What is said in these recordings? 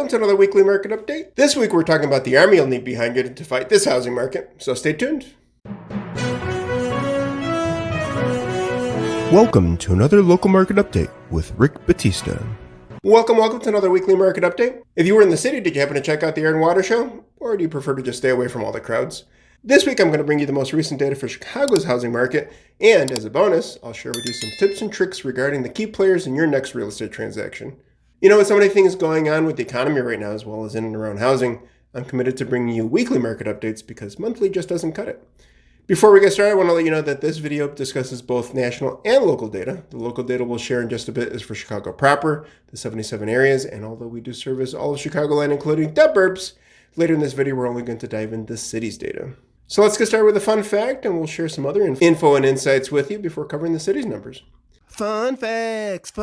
Welcome to another weekly market update. This week we're talking about the army you'll need behind you to fight this housing market, so stay tuned. Welcome to another local market update with Rick Batista. Welcome to another weekly market update. If you were in the city, did you happen to check out the Air and Water Show? Or do you prefer to just stay away from all the crowds? This week I'm going to bring you the most recent data for Chicago's housing market, and as a bonus, I'll share with you some tips and tricks regarding the key players in your next real estate transaction. You know, with so many things going on with the economy right now, as well as in and around housing, I'm committed to bringing you weekly market updates because monthly just doesn't cut it. Before we get started, I want to let you know that this video discusses both national and local data. The local data we'll share in just a bit is for Chicago proper, the 77 areas, and although we do service all of Chicagoland, including the Burbs, later in this video we're only going to dive into the city's data. So let's get started with a fun fact, and we'll share some other info and insights with you before covering the city's numbers. Fun facts,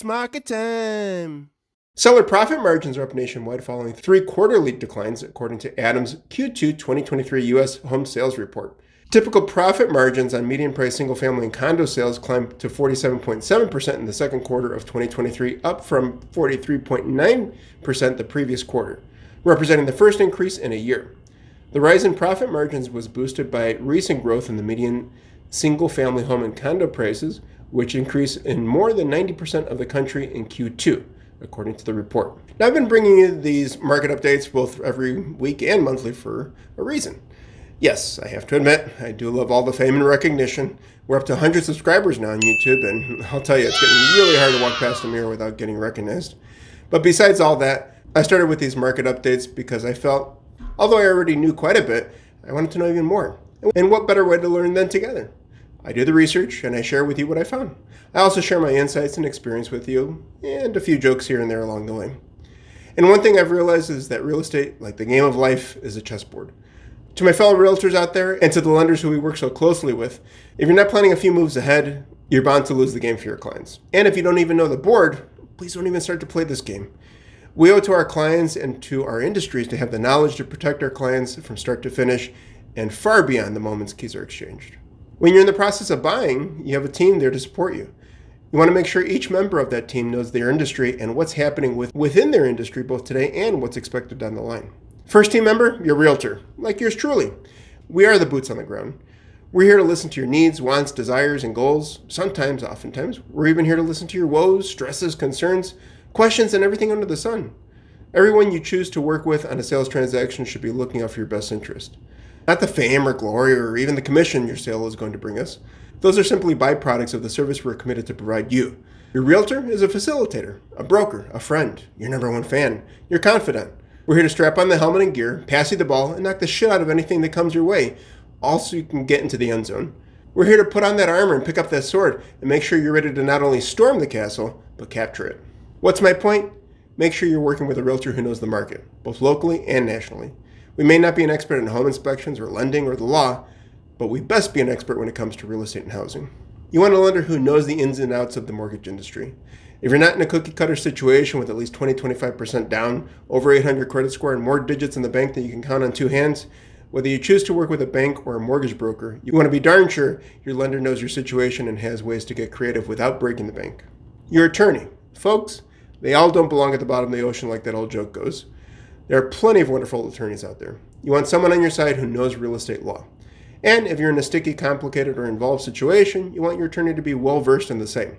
market time. Seller profit margins are up nationwide following 3 quarterly declines, according to Adams' Q2 2023 U.S. home sales report. Typical profit margins on median price single-family and condo sales climbed to 47.7% in the second quarter of 2023, up from 43.9% the previous quarter, representing the first increase in a year. The rise in profit margins was boosted by recent growth in the median single-family home and condo prices, which increased in more than 90% of the country in Q2, according to the report. Now, I've been bringing you these market updates both every week and monthly for a reason. Yes, I have to admit, I do love all the fame and recognition. We're up to 100 subscribers now on YouTube, and I'll tell you, it's getting really hard to walk past a mirror without getting recognized. But besides all that, I started with these market updates because I felt, although I already knew quite a bit, I wanted to know even more. And what better way to learn than together? I do the research and I share with you what I found. I also share my insights and experience with you, and a few jokes here and there along the way. And one thing I've realized is that real estate, like the game of life, is a chessboard. To my fellow realtors out there, and to the lenders who we work so closely with, if you're not planning a few moves ahead, you're bound to lose the game for your clients. And if you don't even know the board, please don't even start to play this game. We owe it to our clients and to our industries to have the knowledge to protect our clients from start to finish and far beyond the moments keys are exchanged. When you're in the process of buying, you have a team there to support you. You want to make sure each member of that team knows their industry and what's happening within their industry both today and what's expected down the line. First team member, your realtor, like yours truly. We are the boots on the ground. We're here to listen to your needs, wants, desires, and goals. Oftentimes, we're even here to listen to your woes, stresses, concerns, questions, and everything under the sun. Everyone you choose to work with on a sales transaction should be looking out for your best interest. Not the fame or glory or even the commission your sale is going to bring us. Those are simply byproducts of the service we're committed to provide you. Your realtor is a facilitator, a broker, a friend, your number one fan, your confidant. We're here to strap on the helmet and gear, pass you the ball, and knock the shit out of anything that comes your way, all so you can get into the end zone. We're here to put on that armor and pick up that sword and make sure you're ready to not only storm the castle, but capture it. What's my point? Make sure you're working with a realtor who knows the market, both locally and nationally. We may not be an expert in home inspections or lending or the law, but we best be an expert when it comes to real estate and housing. You want a lender who knows the ins and outs of the mortgage industry. If you're not in a cookie-cutter situation with at least 20-25% down, over 800 credit score, and more digits in the bank than you can count on 2 hands, whether you choose to work with a bank or a mortgage broker, you want to be darn sure your lender knows your situation and has ways to get creative without breaking the bank. Your attorney. Folks, they all don't belong at the bottom of the ocean like that old joke goes. There are plenty of wonderful attorneys out there. You want someone on your side who knows real estate law. And if you're in a sticky, complicated, or involved situation, you want your attorney to be well-versed in the same.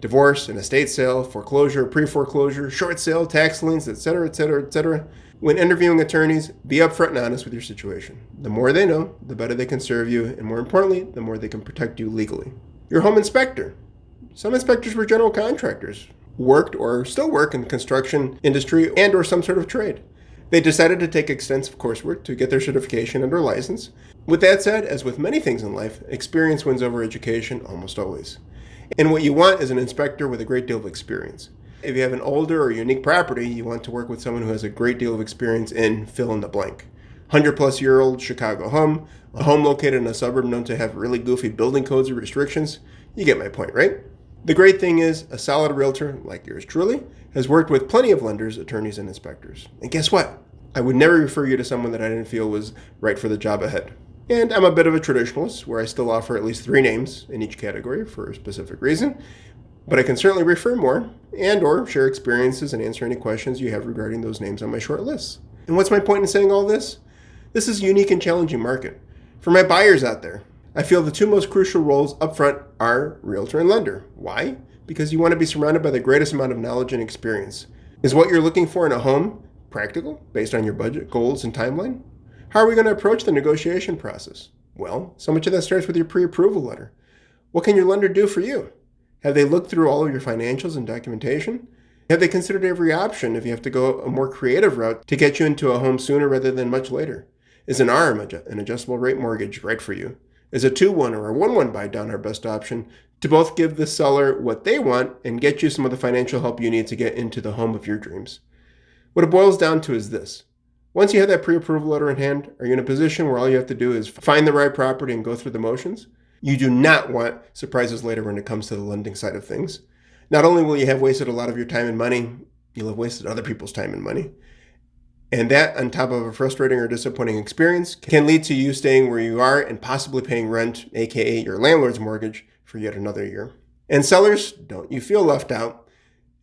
Divorce, an estate sale, foreclosure, pre-foreclosure, short sale, tax liens, etc., etc., etc. When interviewing attorneys, be upfront and honest with your situation. The more they know, the better they can serve you, and more importantly, the more they can protect you legally. Your home inspector. Some inspectors were general contractors, worked or still work in the construction industry and or some sort of trade. They decided to take extensive coursework to get their certification and or license. With that said, as with many things in life, experience wins over education almost always. And what you want is an inspector with a great deal of experience. If you have an older or unique property, you want to work with someone who has a great deal of experience in fill in the blank. 100-plus-year-old Chicago home, a home located in a suburb known to have really goofy building codes or restrictions. You get my point, right? The great thing is, a solid realtor, like yours truly, has worked with plenty of lenders, attorneys, and inspectors. And guess what? I would never refer you to someone that I didn't feel was right for the job ahead. And I'm a bit of a traditionalist, where I still offer at least 3 names in each category for a specific reason. but I can certainly refer more and or share experiences and answer any questions you have regarding those names on my short list. And what's my point in saying all this? This is a unique and challenging market. For my buyers out there, I feel the two most crucial roles up front are realtor and lender. Why? Because you want to be surrounded by the greatest amount of knowledge and experience. Is what you're looking for in a home practical, based on your budget, goals, and timeline? How are we going to approach the negotiation process? Well, so much of that starts with your pre-approval letter. What can your lender do for you? Have they looked through all of your financials and documentation? Have they considered every option if you have to go a more creative route to get you into a home sooner rather than much later? Is an ARM, an adjustable rate mortgage, right for you? Is a 2-1 or a 1-1 buy down our best option to both give the seller what they want and get you some of the financial help you need to get into the home of your dreams? What it boils down to is this. Once you have that pre-approval letter in hand, are you in a position where all you have to do is find the right property and go through the motions? You do not want surprises later when it comes to the lending side of things. Not only will you have wasted a lot of your time and money, you'll have wasted other people's time and money. And that, on top of a frustrating or disappointing experience, can lead to you staying where you are and possibly paying rent, aka your landlord's mortgage, for yet another year. And sellers, don't you feel left out.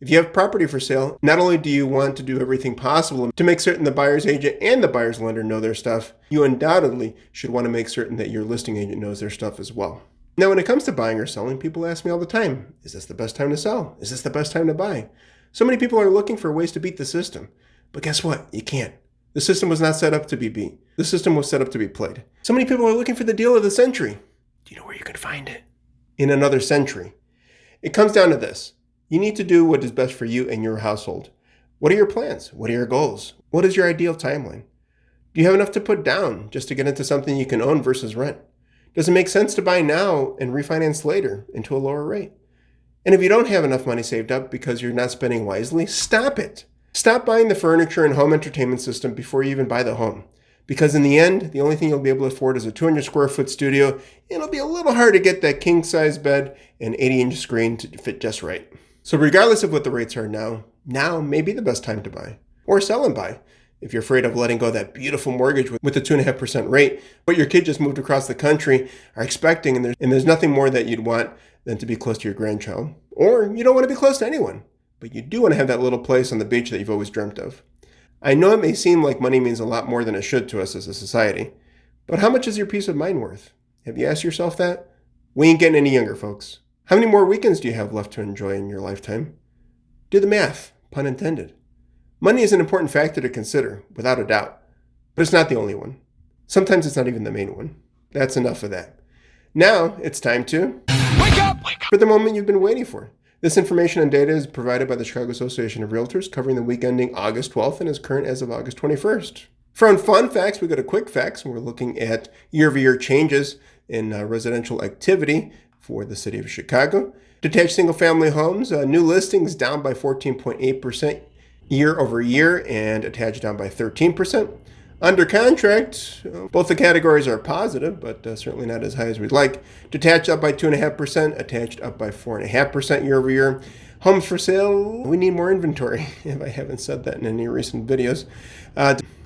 If you have property for sale, not only do you want to do everything possible to make certain the buyer's agent and the buyer's lender know their stuff, you undoubtedly should want to make certain that your listing agent knows their stuff as well. Now, when it comes to buying or selling, people ask me all the time, is this the best time to sell? Is this the best time to buy? So many people are looking for ways to beat the system. But guess what? You can't. The system was not set up to be beat. The system was set up to be played. So many people are looking for the deal of the century. Do you know where you can find it? In another century. It comes down to this. You need to do what is best for you and your household. What are your plans? What are your goals? What is your ideal timeline? Do you have enough to put down just to get into something you can own versus rent? Does it make sense to buy now and refinance later into a lower rate? And if you don't have enough money saved up because you're not spending wisely, stop it. Stop buying the furniture and home entertainment system before you even buy the home. Because in the end, the only thing you'll be able to afford is a 200 square foot studio, and it'll be a little hard to get that king size bed and 80-inch screen to fit just right. So regardless of what the rates are now may be the best time to buy. Or sell and buy. If you're afraid of letting go of that beautiful mortgage with the 2.5% rate, but your kid just moved across the country, are expecting, and there's nothing more that you'd want than to be close to your grandchild. Or you don't want to be close to anyone, but you do want to have that little place on the beach that you've always dreamt of. I know it may seem like money means a lot more than it should to us as a society, but how much is your peace of mind worth? Have you asked yourself that? We ain't getting any younger, folks. How many more weekends do you have left to enjoy in your lifetime? Do the math, pun intended. Money is an important factor to consider, without a doubt, but it's not the only one. Sometimes it's not even the main one. That's enough of that. Now, it's time to wake up for the moment you've been waiting for. This information and data is provided by the Chicago Association of Realtors, covering the week ending August 12th and is current as of August 21st. From fun facts, we go to quick facts, and we're looking at year-over-year changes in residential activity for the city of Chicago. Detached single-family homes, new listings down by 14.8% year over year, and attached down by 13%. Under contract, both the categories are positive, but certainly not as high as we'd like. Detached up by 2.5%, attached up by 4.5% year over year. Homes for sale, we need more inventory, if I haven't said that in any recent videos.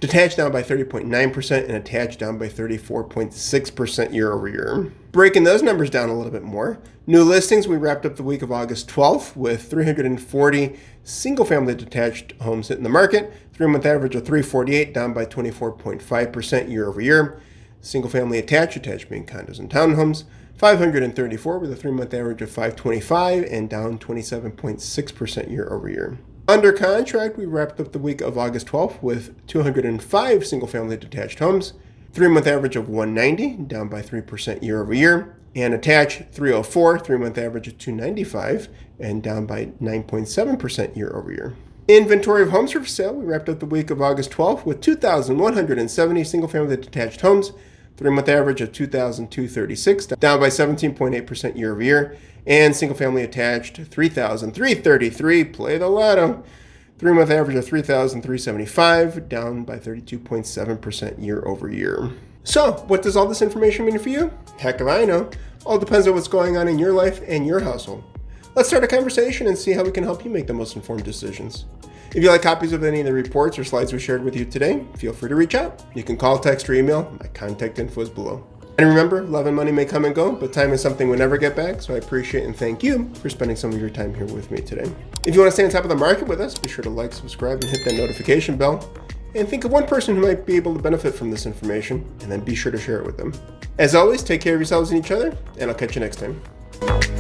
Detached down by 30.9% and attached down by 34.6% year over year. Breaking those numbers down a little bit more. New listings, we wrapped up the week of August 12th with 340 single-family detached homes hitting the market. 3-month average of 348, down by 24.5% year over year. Single-family attached being condos and townhomes, 534 with a 3-month average of 525 and down 27.6% year over year. Under contract, we wrapped up the week of August 12th with 205 single-family detached homes, 3-month average of 190, down by 3% year over year, and attached 304, 3-month average of 295, and down by 9.7% year over year. Inventory of homes for sale, we wrapped up the week of August 12th with 2,170 single-family detached homes, 3-month average of 2,236, down by 17.8% year over year, and single-family attached 3,333, play the lotto, 3-month average of 3,375, down by 32.7% year over year. So, what does all this information mean for you? Heck if I know. All depends on what's going on in your life and your household. Let's start a conversation and see how we can help you make the most informed decisions. If you like copies of any of the reports or slides we shared with you today, feel free to reach out. You can call, text, or email. My contact info is below. And remember, love and money may come and go, but time is something we never get back, so I appreciate and thank you for spending some of your time here with me today. If you want to stay on top of the market with us, be sure to like, subscribe, and hit that notification bell. And think of one person who might be able to benefit from this information, and then be sure to share it with them. As always, take care of yourselves and each other, and I'll catch you next time.